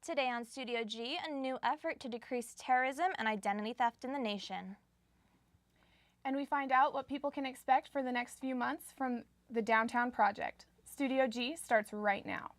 Today on Studio G, a new effort to decrease terrorism and identity theft in the nation. And we find out what people can expect for the next few months from the Downtown Project. Studio G starts right now.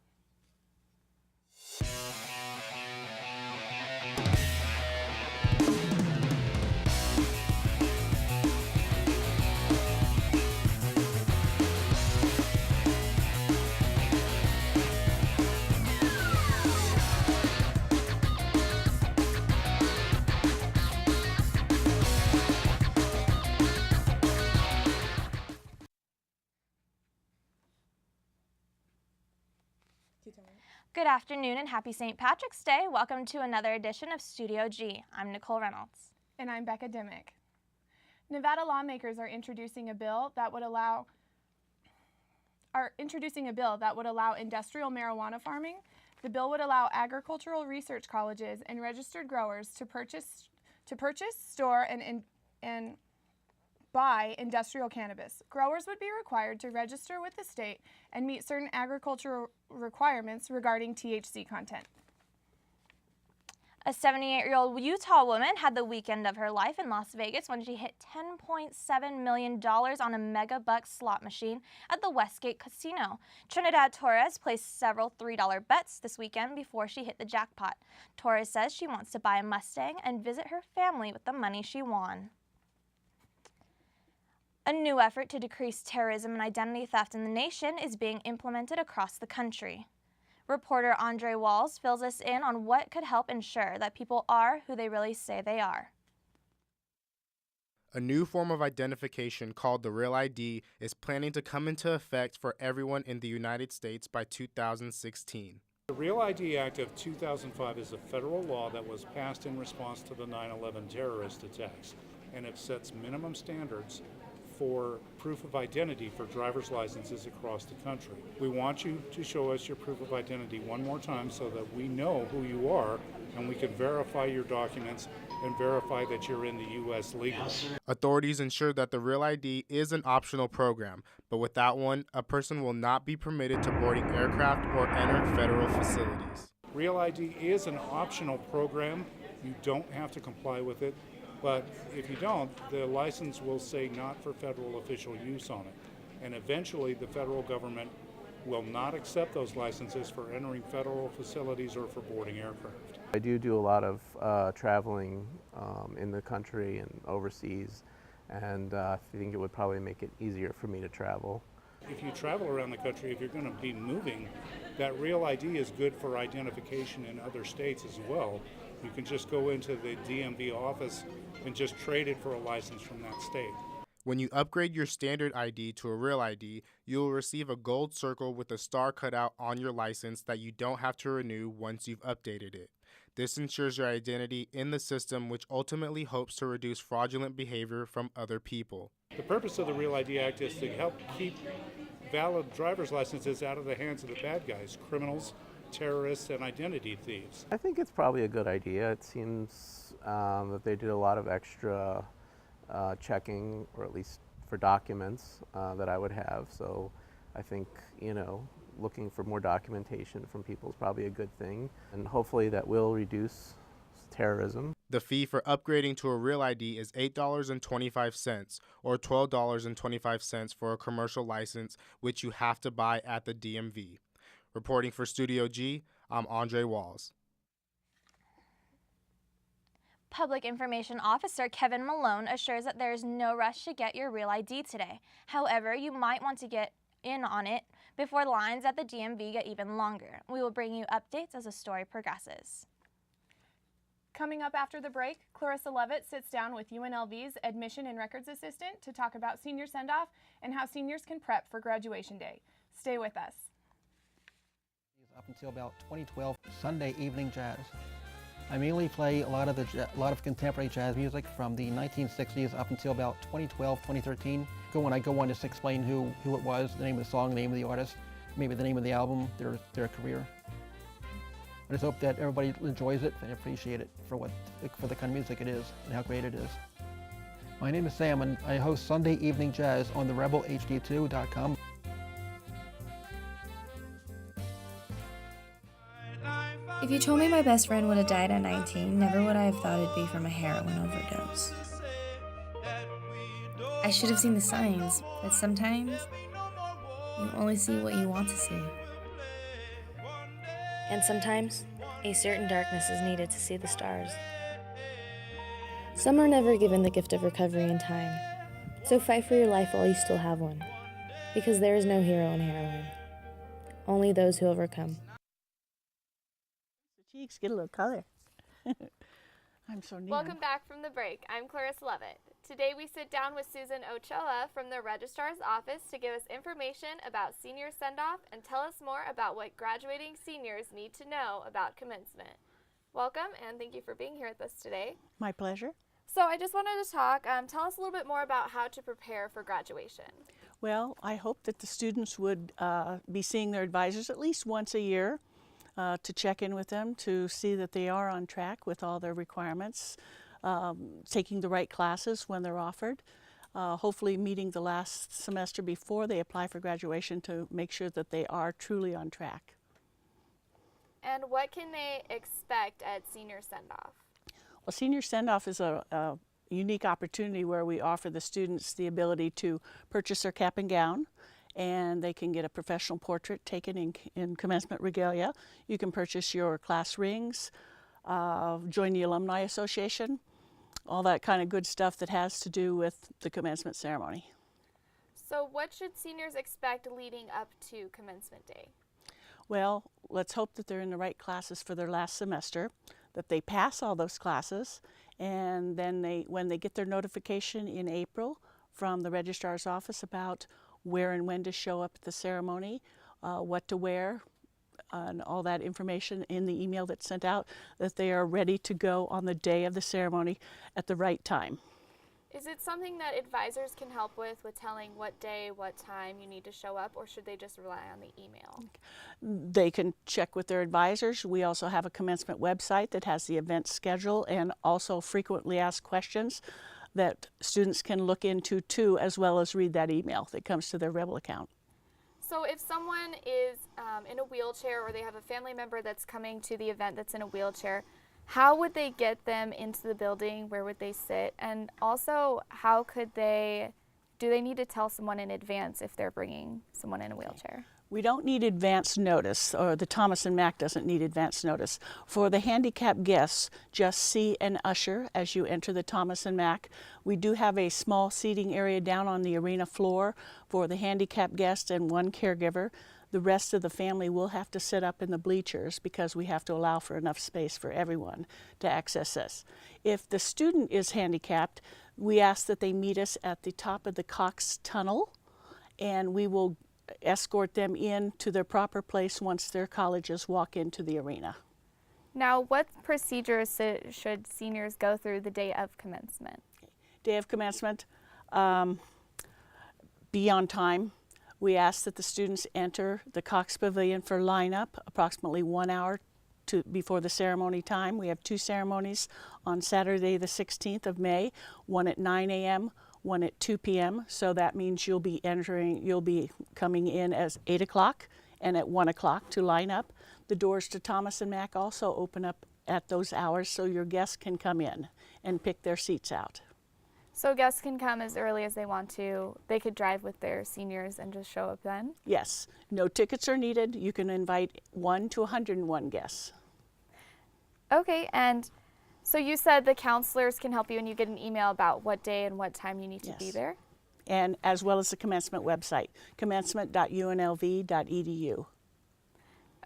Good afternoon and happy St. Patrick's Day. Welcome to another edition of Studio G. I'm Nicole Reynolds. And I'm Becca Dimmick. Nevada lawmakers are introducing a bill that would allow industrial marijuana farming. The bill would allow agricultural research colleges and registered growers to purchase, store, and buy industrial cannabis. Growers would be required to register with the state and meet certain agricultural requirements regarding THC content. A 78-year-old Utah woman had the weekend of her life in Las Vegas when she hit $10.7 million on a mega bucks slot machine at the Westgate Casino. Trinidad Torres placed several $3 bets this weekend before she hit the jackpot. Torres says she wants to buy a Mustang and visit her family with the money she won. A new effort to decrease terrorism and identity theft in the nation is being implemented across the country. Reporter Andre Walls fills us in on what could help ensure that people are who they really say they are. A new form of identification called the Real ID is planning to come into effect for everyone in the United States by 2016. The Real ID Act of 2005 is a federal law that was passed in response to the 9/11 terrorist attacks, and it sets minimum standards for proof of identity for driver's licenses across the country. We want you to show us your proof of identity one more time so that we know who you are and we can verify your documents and verify that you're in the U.S. legally. Authorities ensure that the Real ID is an optional program, but without one, a person will not be permitted to boarding aircraft or enter federal facilities. Real ID is an optional program. You don't have to comply with it. But if you don't, the license will say not for federal official use on it. And eventually the federal government will not accept those licenses for entering federal facilities or for boarding aircraft. I do a lot of traveling in the country and overseas, and I think it would probably make it easier for me to travel. If you travel around the country, if you're going to be moving, that Real ID is good for identification in other states as well. You can just go into the DMV office and just trade it for a license from that state. When you upgrade your standard ID to a Real ID, you will receive a gold circle with a star cut out on your license that you don't have to renew once you've updated it. This ensures your identity in the system, which ultimately hopes to reduce fraudulent behavior from other people. The purpose of the Real ID Act is to help keep valid driver's licenses out of the hands of the bad guys, criminals, terrorists, and identity thieves. I think it's probably a good idea. It seems that they did a lot of extra checking, or at least for documents that I would have. So I think, looking for more documentation from people is probably a good thing. And hopefully that will reduce terrorism. The fee for upgrading to a Real ID is $8.25 or $12.25 for a commercial license, which you have to buy at the DMV. Reporting for Studio G, I'm Andre Walls. Public Information Officer Kevin Malone assures that there is no rush to get your Real ID today. However, you might want to get in on it before lines at the DMV get even longer. We will bring you updates as the story progresses. Coming up after the break, Clarissa Levitt sits down with UNLV's Admission and Records Assistant to talk about senior send-off and how seniors can prep for graduation day. Stay with us. Up until about 2012, Sunday evening jazz. I mainly play a lot of contemporary jazz music from the 1960s up until about 2012, 2013. When I go on, just explain who it was, the name of the song, the name of the artist, maybe the name of the album, their career. I just hope that everybody enjoys it and appreciate it for the kind of music it is and how great it is. My name is Sam, and I host Sunday Evening Jazz on the rebelhd2.com. If you told me my best friend would have died at 19, never would I have thought it'd be from a heroin overdose. I should have seen the signs, but sometimes you only see what you want to see. And sometimes, a certain darkness is needed to see the stars. Some are never given the gift of recovery in time, so fight for your life while you still have one, because there is no hero in heroin, only those who overcome. The cheeks get a little color. I'm so neat. Welcome back from the break. I'm Clarissa Levitt. Today we sit down with Susan Ochoa from the Registrar's Office to give us information about senior send-off and tell us more about what graduating seniors need to know about commencement. Welcome, and thank you for being here with us today. My pleasure. So I just wanted to talk, tell us a little bit more about how to prepare for graduation. Well, I hope that the students would be seeing their advisors at least once a year to check in with them to see that they are on track with all their requirements, taking the right classes when they're offered, hopefully meeting the last semester before they apply for graduation to make sure that they are truly on track. And what can they expect at senior send-off? Well, senior send-off is a unique opportunity where we offer the students the ability to purchase their cap and gown, and they can get a professional portrait taken in commencement regalia. You can purchase your class rings, join the Alumni Association, all that kind of good stuff that has to do with the commencement ceremony. So what should seniors expect leading up to commencement day? Well, let's hope that they're in the right classes for their last semester, that they pass all those classes, and then when they get their notification in April from the Registrar's Office about where and when to show up at the ceremony, what to wear, and all that information in the email that's sent out, that they are ready to go on the day of the ceremony at the right time. Is it something that advisors can help with telling what day, what time you need to show up, or should they just rely on the email? They can check with their advisors. We also have a commencement website that has the event schedule and also frequently asked questions that students can look into too, as well as read that email that comes to their Rebel account. So if someone is in a wheelchair, or they have a family member that's coming to the event that's in a wheelchair, how would they get them into the building? Where would they sit? And also, do they need to tell someone in advance if they're bringing someone in a wheelchair? We don't need advance notice, or the Thomas and Mack doesn't need advance notice. For the handicapped guests, just see an usher as you enter the Thomas and Mack. We do have a small seating area down on the arena floor for the handicapped guest and one caregiver. The rest of the family will have to sit up in the bleachers because we have to allow for enough space for everyone to access us. If the student is handicapped, we ask that they meet us at the top of the Cox Tunnel, and we will escort them in to their proper place once their colleges walk into the arena. Now, what procedures should seniors go through the day of commencement? Day of commencement, be on time. We ask that the students enter the Cox Pavilion for lineup approximately 1 hour before the ceremony time. We have 2 ceremonies on Saturday the 16th of May, one at 9 a.m., one at 2 p.m. So that means you'll be coming in as 8 o'clock and at 1 o'clock to line up. The doors to Thomas and Mack also open up at those hours so your guests can come in and pick their seats out. So guests can come as early as they want to. They could drive with their seniors and just show up then? Yes. No tickets are needed. You can invite 1 to 101 guests. Okay, and so you said the counselors can help you and you get an email about what day and what time you need to be there? And as well as the commencement website, commencement.unlv.edu.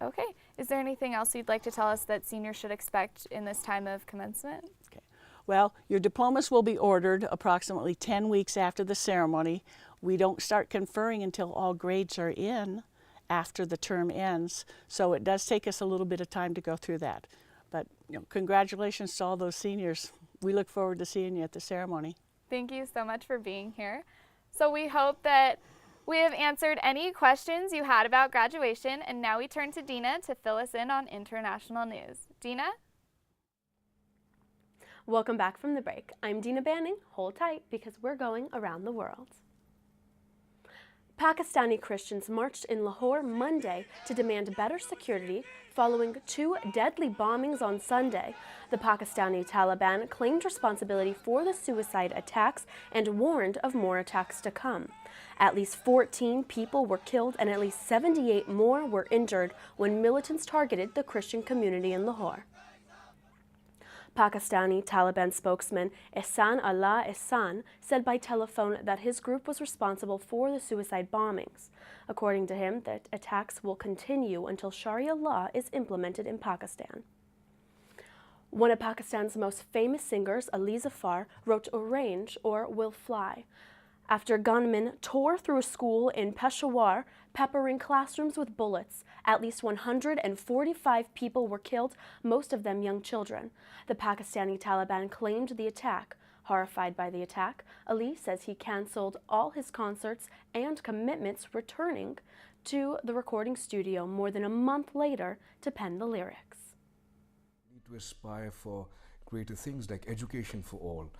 Okay. Is there anything else you'd like to tell us that seniors should expect in this time of commencement? Okay. Well, your diplomas will be ordered approximately 10 weeks after the ceremony. We don't start conferring until all grades are in after the term ends, so it does take us a little bit of time to go through that. But congratulations to all those seniors. We look forward to seeing you at the ceremony. Thank you so much for being here. So we hope that we have answered any questions you had about graduation, and now we turn to Dina to fill us in on international news. Dina? Welcome back from the break. I'm Dina Banning. Hold tight because we're going around the world. Pakistani Christians marched in Lahore Monday to demand better security following 2 deadly bombings on Sunday. The Pakistani Taliban claimed responsibility for the suicide attacks and warned of more attacks to come. At least 14 people were killed and at least 78 more were injured when militants targeted the Christian community in Lahore. Pakistani Taliban spokesman Ehsan Allah Ehsan said by telephone that his group was responsible for the suicide bombings. According to him, the attacks will continue until Sharia law is implemented in Pakistan. One of Pakistan's most famous singers, Ali Zafar, wrote Orange or Will Fly after gunmen tore through a school in Peshawar, peppering classrooms with bullets. At least 145 people were killed, most of them young children. The Pakistani Taliban claimed the attack. Horrified by the attack, Ali says he canceled all his concerts and commitments, returning to the recording studio more than a month later to pen the lyrics. We need to aspire for greater things like education for all,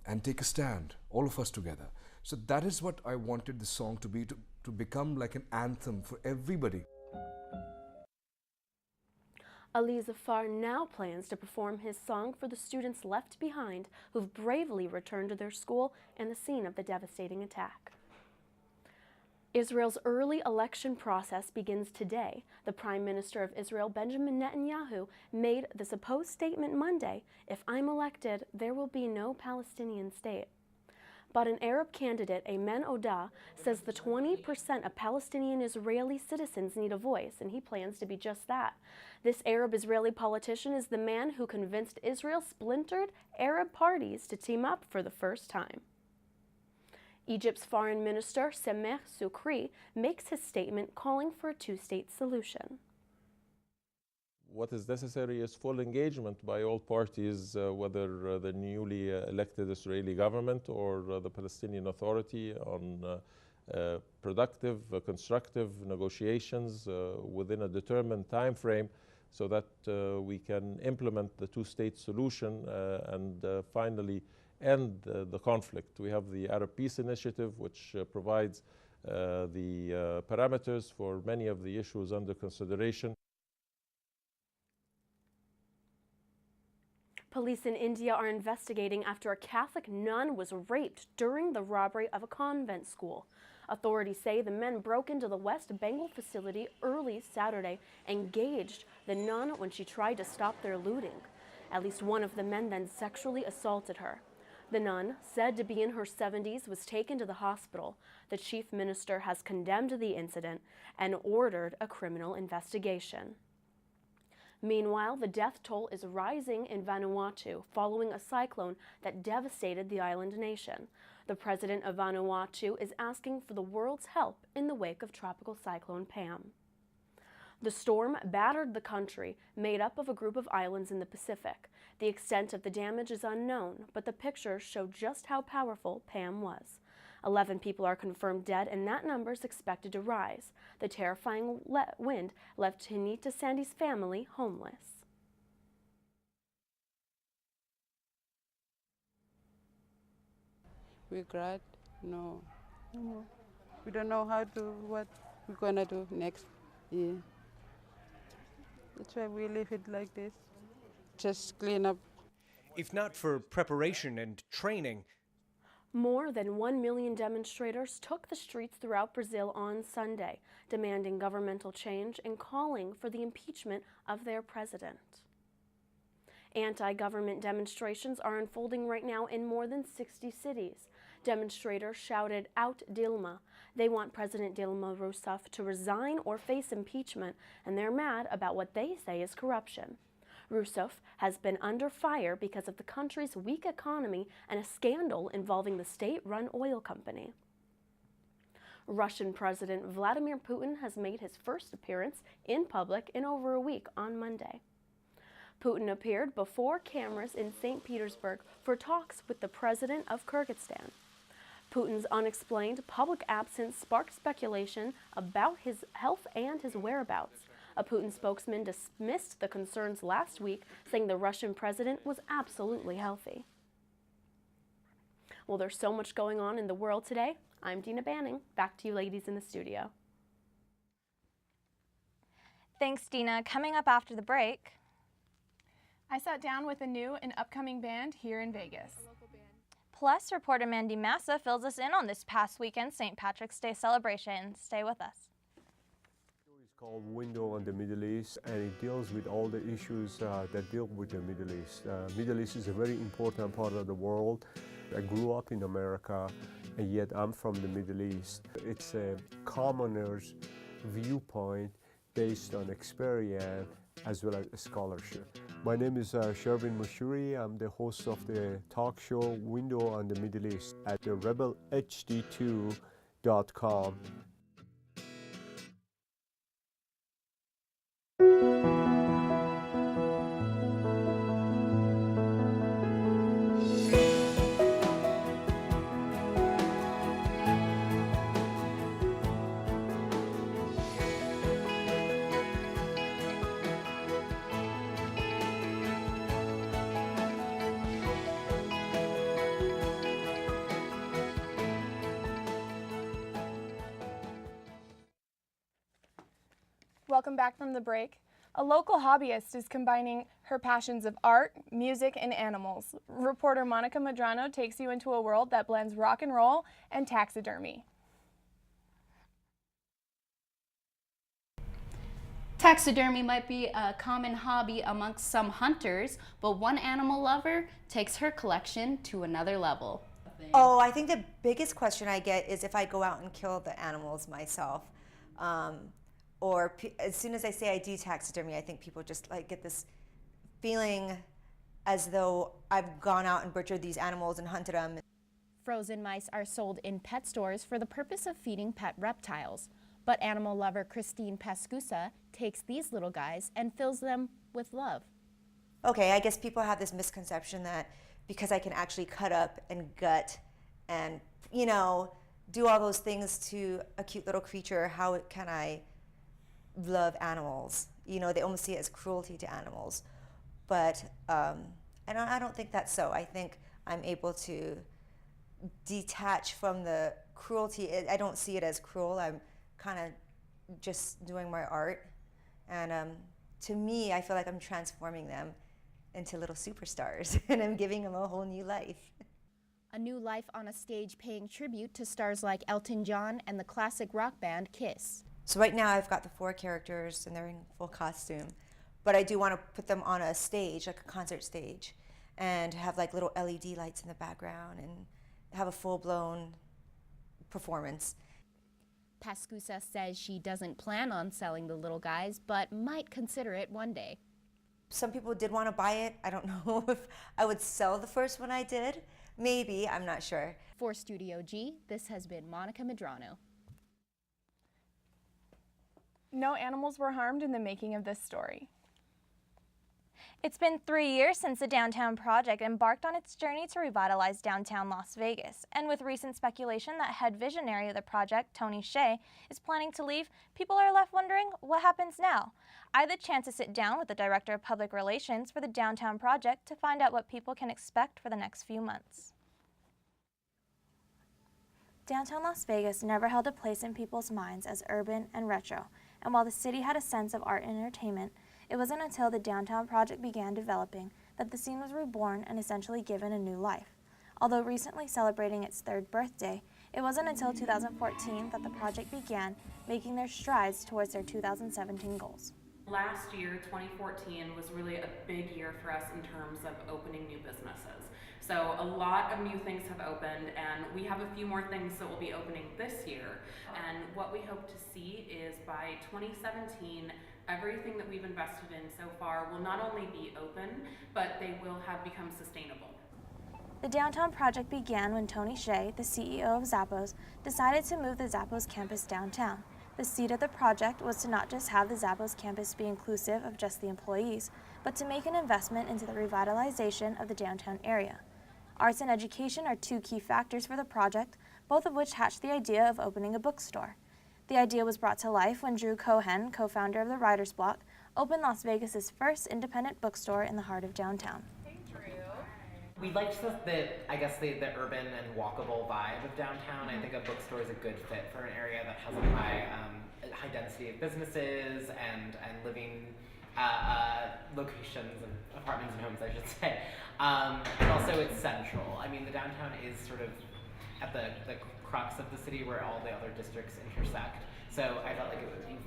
and take a stand, all of us together. So that is what I wanted the song to be, to become like an anthem for everybody. Ali Zafar now plans to perform his song for the students left behind who've bravely returned to their school and the scene of the devastating attack. Israel's early election process begins today. The Prime Minister of Israel, Benjamin Netanyahu, made the supposed statement Monday, "If I'm elected, there will be no Palestinian state." But an Arab candidate, Ayman Oda, says the 20% of Palestinian Israeli citizens need a voice, and he plans to be just that. This Arab-Israeli politician is the man who convinced Israel's splintered Arab parties to team up for the first time. Egypt's Foreign Minister, Sameh Sukri, makes his statement calling for a two-state solution. What is necessary is full engagement by all parties, whether the newly elected Israeli government or the Palestinian Authority, on productive, constructive negotiations within a determined time frame so that we can implement the two-state solution and finally end the conflict. We have the Arab Peace Initiative, which provides the parameters for many of the issues under consideration. Police in India are investigating after a Catholic nun was raped during the robbery of a convent school. Authorities say the men broke into the West Bengal facility early Saturday and engaged the nun when she tried to stop their looting. At least one of the men then sexually assaulted her. The nun, said to be in her 70s, was taken to the hospital. The chief minister has condemned the incident and ordered a criminal investigation. Meanwhile, the death toll is rising in Vanuatu following a cyclone that devastated the island nation. The president of Vanuatu is asking for the world's help in the wake of Tropical Cyclone Pam. The storm battered the country, made up of a group of islands in the Pacific. The extent of the damage is unknown, but the pictures show just how powerful Pam was. 11 people are confirmed dead, and that number is expected to rise. The terrifying wind left Hinita Sandy's family homeless. We cried, no. We don't know what we're gonna do next. Yeah. That's why we leave it like this. Just clean up. If not for preparation and training, more than 1 million demonstrators took the streets throughout Brazil on Sunday, demanding governmental change and calling for the impeachment of their president. Anti-government demonstrations are unfolding right now in more than 60 cities. Demonstrators shouted, "Out Dilma." They want President Dilma Rousseff to resign or face impeachment, and they're mad about what they say is corruption. Rousseff has been under fire because of the country's weak economy and a scandal involving the state-run oil company. Russian President Vladimir Putin has made his first appearance in public in over a week on Monday. Putin appeared before cameras in St. Petersburg for talks with the president of Kyrgyzstan. Putin's unexplained public absence sparked speculation about his health and his whereabouts. A Putin spokesman dismissed the concerns last week, saying the Russian president was absolutely healthy. Well, there's so much going on in the world today. I'm Dina Banning. Back to you ladies in the studio. Thanks, Dina. Coming up after the break, I sat down with a new and upcoming band here in Vegas. plus reporter Mandy Massa fills us in on this past weekend's St. Patrick's Day celebration. Stay with us. It's called Window on the Middle East, and it deals with all the issues that deal with the Middle East. Middle East is a very important part of the world. I grew up in America, and yet I'm from the Middle East. It's a commoner's viewpoint based on experience as well as scholarship. My name is Shervin Mushuri. I'm the host of the talk show Window on the Middle East at the rebelhd2.com. Welcome back from the break. A local hobbyist is combining her passions of art, music, and animals. Reporter Monica Medrano takes you into a world that blends rock and roll and taxidermy. Taxidermy might be a common hobby amongst some hunters, but one animal lover takes her collection to another level. Oh, I think the biggest question I get is if I go out and kill the animals myself. Or as soon as I say I do taxidermy, I think people just like get this feeling as though I've gone out and butchered these animals and hunted them. Frozen mice are sold in pet stores for the purpose of feeding pet reptiles. But animal lover Christine Pascusa takes these little guys and fills them with love. Okay, I guess people have this misconception that because I can actually cut up and gut and, you know, do all those things to a cute little creature, how can I love animals? You know, they almost see it as cruelty to animals. But I don't think that's so. I think I'm able to detach from the cruelty. I don't see it as cruel. I'm kind of just doing my art. And to me, I feel like I'm transforming them into little superstars and I'm giving them a whole new life. A new life on a stage paying tribute to stars like Elton John and the classic rock band Kiss. So right now I've got the 4 characters and they're in full costume, but I do want to put them on a stage, like a concert stage, and have like little LED lights in the background and have a full-blown performance. Pascusa says she doesn't plan on selling the little guys, but might consider it one day. Some people did want to buy it. I don't know if I would sell the first one I did. Maybe, I'm not sure. For Studio G, this has been Monica Medrano. No animals were harmed in the making of this story. It's been 3 years since the Downtown Project embarked on its journey to revitalize downtown Las Vegas. And with recent speculation that head visionary of the project, Tony Hsieh, is planning to leave, people are left wondering what happens now. I had the chance to sit down with the Director of Public Relations for the Downtown Project to find out what people can expect for the next few months. Downtown Las Vegas never held a place in people's minds as urban and retro, and while the city had a sense of art and entertainment, it wasn't until the Downtown Project began developing that the scene was reborn and essentially given a new life. Although recently celebrating its 3rd birthday, it wasn't until 2014 that the project began making their strides towards their 2017 goals. Last year, 2014, was really a big year for us in terms of opening new businesses. So a lot of new things have opened, and we have a few more things that will be opening this year. And what we hope to see is by 2017, everything that we've invested in so far will not only be open, but they will have become sustainable. The Downtown Project began when Tony Hsieh, the CEO of Zappos, decided to move the Zappos campus downtown. The seed of the project was to not just have the Zappos campus be inclusive of just the employees, but to make an investment into the revitalization of the downtown area. Arts and education are 2 key factors for the project, both of which hatched the idea of opening a bookstore. The idea was brought to life when Drew Cohen, co-founder of the Writer's Block, opened Las Vegas's first independent bookstore in the heart of downtown. Hey, Drew. We liked I guess the urban and walkable vibe of downtown. I think a bookstore is a good fit for an area that has a high density of businesses and living locations and apartments and homes, I should say. And also it's central. I mean, the downtown is sort of at the crux of the city where all the other districts intersect. So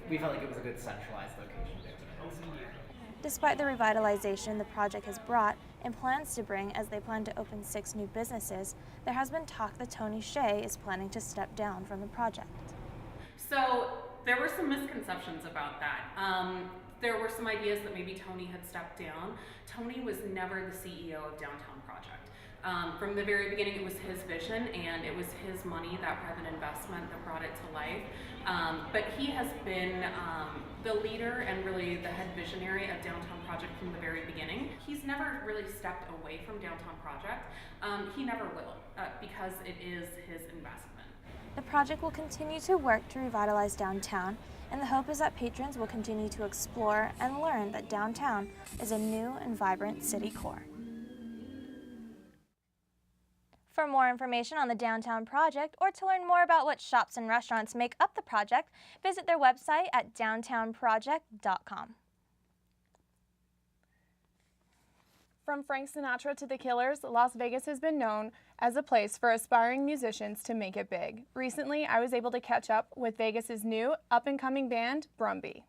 we felt like it was a good centralized location there. Despite the revitalization the project has brought and plans to bring as they plan to open 6 new businesses, there has been talk that Tony Shea is planning to step down from the project. So there were some misconceptions about that. There were some ideas that maybe Tony had stepped down. Tony was never the CEO of Downtown Project. From the very beginning, it was his vision and it was his money, that private investment, that brought it to life. But he has been the leader and really the head visionary of Downtown Project from the very beginning. He's never really stepped away from Downtown Project. He never will, because it is his investment. The project will continue to work to revitalize downtown, and the hope is that patrons will continue to explore and learn that downtown is a new and vibrant city core. For more information on the Downtown Project or to learn more about what shops and restaurants make up the project, visit their website at downtownproject.com. From Frank Sinatra to the Killers, Las Vegas has been known as a place for aspiring musicians to make it big. Recently, I was able to catch up with Vegas's new up-and-coming band, Brumby.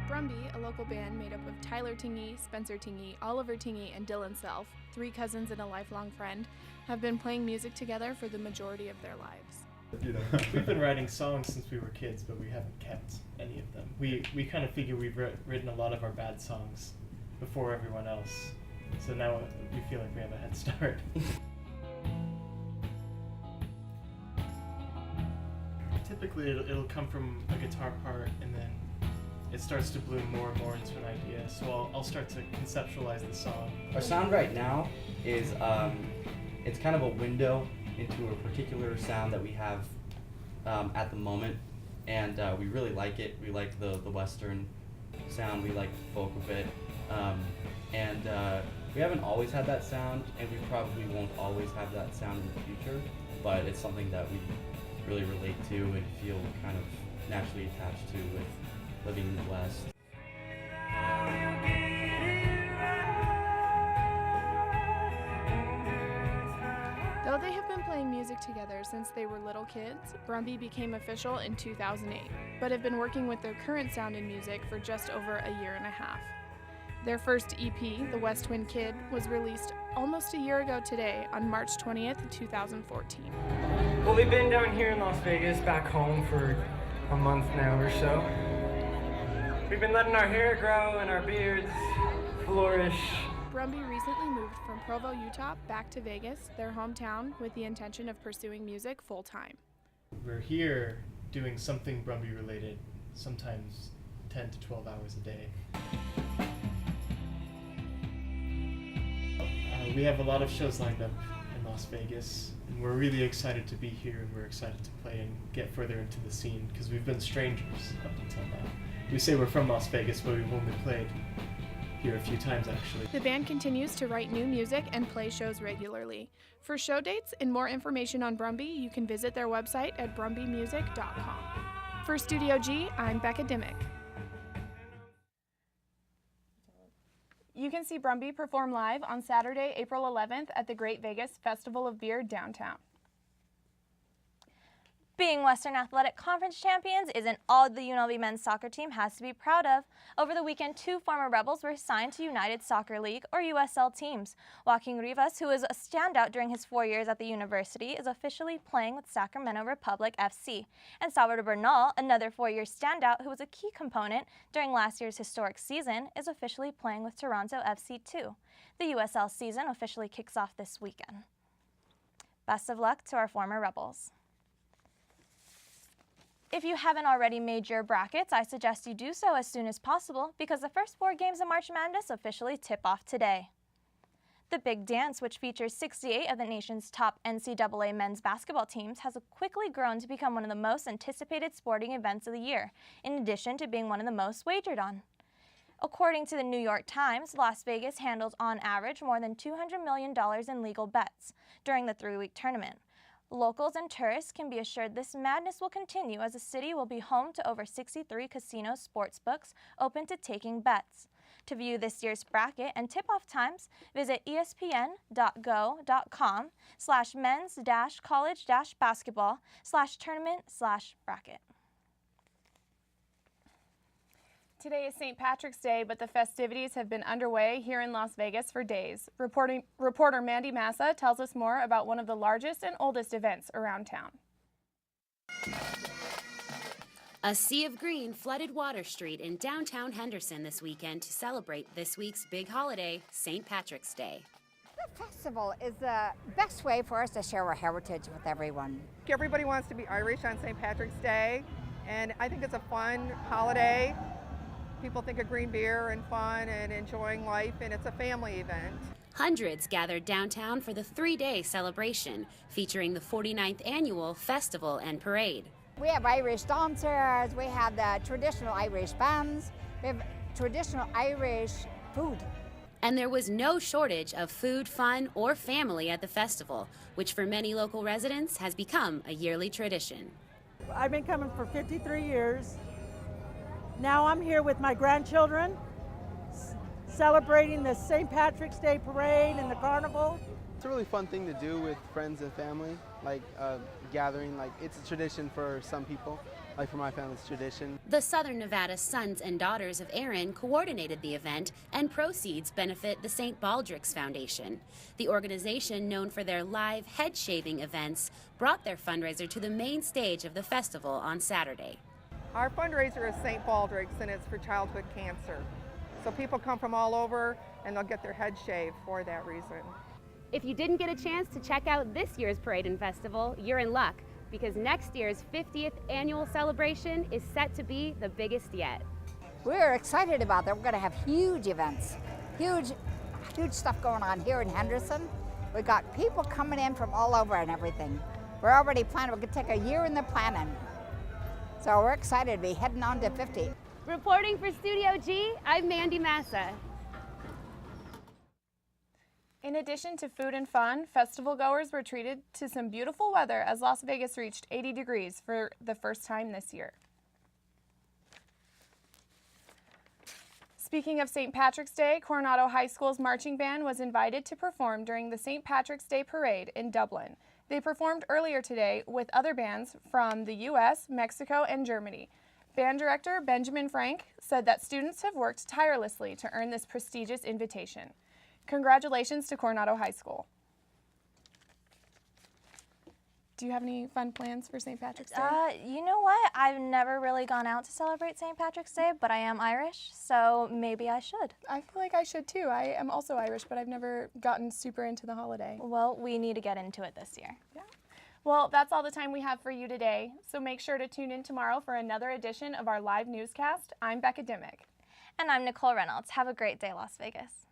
Brumby, a local band made up of Tyler Tingey, Spencer Tingey, Oliver Tingey, and Dylan Self, 3 cousins and a lifelong friend, have been playing music together for the majority of their lives. You know, we've been writing songs since we were kids, but we haven't kept any of them. We kind of figure we've written a lot of our bad songs before everyone else, so now we feel like we have a head start. Typically, it'll come from a guitar part, and then it starts to bloom more and more into an idea. So I'll start to conceptualize the song. Our sound right now is it's kind of a window into a particular sound that we have at the moment, and we really like it. We like the Western sound, we like the folk a bit, and we haven't always had that sound, and we probably won't always have that sound in the future, but it's something that we really relate to and feel kind of naturally attached to with living in the West. Though they have been playing music together since they were little kids, Brumby became official in 2008, but have been working with their current sound in music for just over a year and a half. Their first EP, The West Wind Kid, was released almost a year ago today on March 20th, 2014. Well, we've been down here in Las Vegas, back home for a month now or so. We've been letting our hair grow and our beards flourish. Brumby recently moved from Provo, Utah, back to Vegas, their hometown, with the intention of pursuing music full-time. We're here doing something Brumby related, sometimes 10 to 12 hours a day. We have a lot of shows lined up in Las Vegas, and we're really excited to be here, and we're excited to play and get further into the scene, because we've been strangers up until now. We say we're from Las Vegas, but we've only played here a few times actually. The band continues to write new music and play shows regularly. For show dates and more information on Brumby, you can visit their website at brumbymusic.com. For Studio G, I'm Becca Dimmick. You can see Brumby perform live on Saturday, April 11th at the Great Vegas Festival of Beer downtown. Being Western Athletic Conference champions isn't all the UNLV men's soccer team has to be proud of. Over the weekend, 2 former Rebels were signed to United Soccer League, or USL teams. Joaquin Rivas, who was a standout during his 4 years at the university, is officially playing with Sacramento Republic FC. And Salvador Bernal, another 4-year standout who was a key component during last year's historic season, is officially playing with Toronto FC too. The USL season officially kicks off this weekend. Best of luck to our former Rebels. If you haven't already made your brackets, I suggest you do so as soon as possible because the first 4 games of March Madness officially tip off today. The Big Dance, which features 68 of the nation's top NCAA men's basketball teams, has quickly grown to become one of the most anticipated sporting events of the year, in addition to being one of the most wagered on. According to the New York Times, Las Vegas handles on average more than $200 million in legal bets during the 3-week tournament. Locals and tourists can be assured this madness will continue as the city will be home to over 63 casino sportsbooks open to taking bets. To view this year's bracket and tip-off times, visit espn.go.com/men's-college-basketball/tournament/bracket. Today is St. Patrick's Day, but the festivities have been underway here in Las Vegas for days. Reporter Mandy Massa tells us more about one of the largest and oldest events around town. A sea of green flooded Water Street in downtown Henderson this weekend to celebrate this week's big holiday, St. Patrick's Day. The festival is the best way for us to share our heritage with everyone. Everybody wants to be Irish on St. Patrick's Day, and I think it's a fun holiday. People think of green beer and fun and enjoying life, and it's a family event. Hundreds gathered downtown for the 3-day celebration, featuring the 49th annual festival and parade. We have Irish dancers, we have the traditional Irish bands, we have traditional Irish food. And there was no shortage of food, fun, or family at the festival, which for many local residents has become a yearly tradition. I've been coming for 53 years. Now I'm here with my grandchildren, celebrating the St. Patrick's Day parade and the carnival. It's a really fun thing to do with friends and family, like gathering. Like it's a tradition for some people, like for my family, it's tradition. The Southern Nevada Sons and Daughters of Erin coordinated the event, and proceeds benefit the St. Baldrick's Foundation. The organization, known for their live head shaving events, brought their fundraiser to the main stage of the festival on Saturday. Our fundraiser is St. Baldrick's, and it's for childhood cancer. So people come from all over, and they'll get their head shaved for that reason. If you didn't get a chance to check out this year's parade and festival, you're in luck, because next year's 50th annual celebration is set to be the biggest yet. We're excited about that. We're going to have huge events, huge stuff going on here in Henderson. We've got people coming in from all over and everything. We're already planning. We're going to take a year in the planning. So we're excited to be heading on to 50. Reporting for Studio G, I'm Mandy Massa. In addition to food and fun, festival goers were treated to some beautiful weather as Las Vegas reached 80 degrees for the first time this year. Speaking of St. Patrick's Day, Coronado High School's marching band was invited to perform during the St. Patrick's Day Parade in Dublin. They performed earlier today with other bands from the U.S., Mexico, and Germany. Band director Benjamin Frank said that students have worked tirelessly to earn this prestigious invitation. Congratulations to Coronado High School. Do you have any fun plans for St. Patrick's Day? You know what? I've never really gone out to celebrate St. Patrick's Day, but I am Irish, so maybe I should. I feel like I should too. I am also Irish, but I've never gotten super into the holiday. Well, we need to get into it this year. Yeah. Well, that's all the time we have for you today, so make sure to tune in tomorrow for another edition of our live newscast. I'm Becca Dimmick. And I'm Nicole Reynolds. Have a great day, Las Vegas.